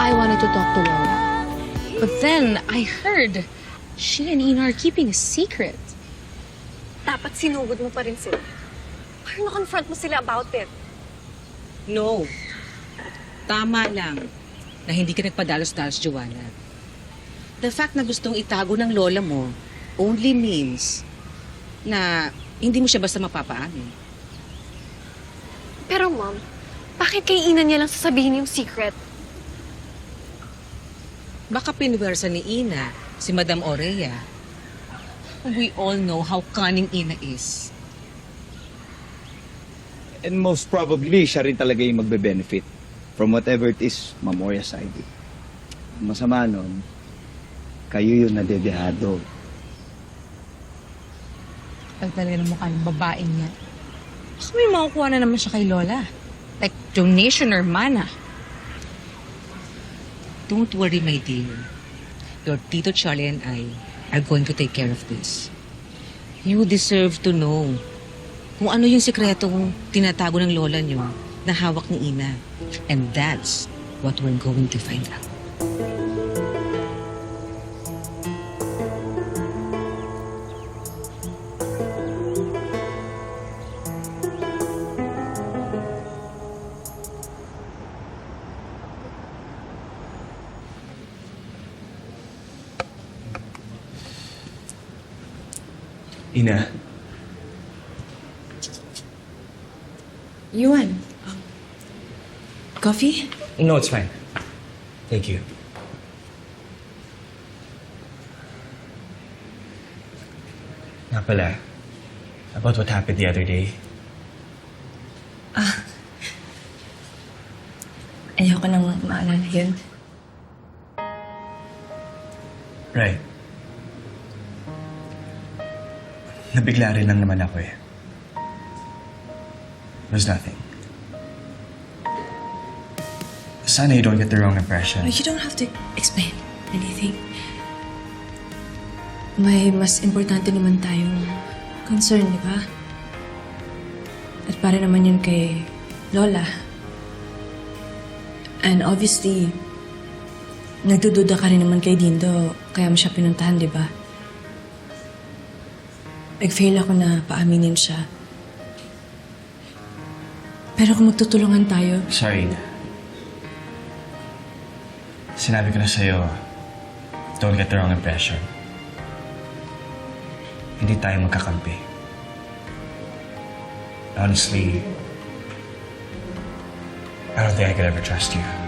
I wanted to talk to Lola. But then, I heard she and Ina are keeping a secret. Dapat sinugod mo pa rin sila. Parang na-confront mo sila about it. No. Tama lang na hindi ka nagpadalos-dalos, Joanna. The fact na gustong itago ng lola mo only means na hindi mo siya basta mapapaamin. Pero ma'am, bakit kay Ina niya lang sasabihin yung secret? Baka pinwersa ni Ina si Madam Aurea. We all know how cunning Ina is. And most probably, siya rin talaga yung magbe-benefit from whatever it is Mamoria side. Masama nun, kayo yung nadedehado. Pagdali ng mukha ng babaeng niya. Baka may makukuha na naman siya kay Lola. Like donation or mana. Don't worry, my dear. Your Tito Charlie and I are going to take care of this. You deserve to know kung ano yung sikretong tinatago ng lola niyo na hawak ni Ina. And that's what we're going to find out. Ina, Yuan, coffee? no, it's fine. Thank you. Nga pala, about what happened the other day. Ayoko nang maalala yun. Right. Nabigla rin lang naman ako eh. It was nothing. Sana you don't get the wrong impression. You don't have to explain anything. May mas importante naman tayong concern, di ba? At para naman yun kay Lola. And obviously, nagdududa ka rin naman kay Dindo, kaya mo siya pinuntahan, di ba? Nag-fail ako na paaminin siya. Pero kung magtutulungan tayo... Sorry, Ina. Sinabi ko na sa'yo, don't get the wrong impression. Hindi tayo magkakampi. Honestly, I don't think I could ever trust you.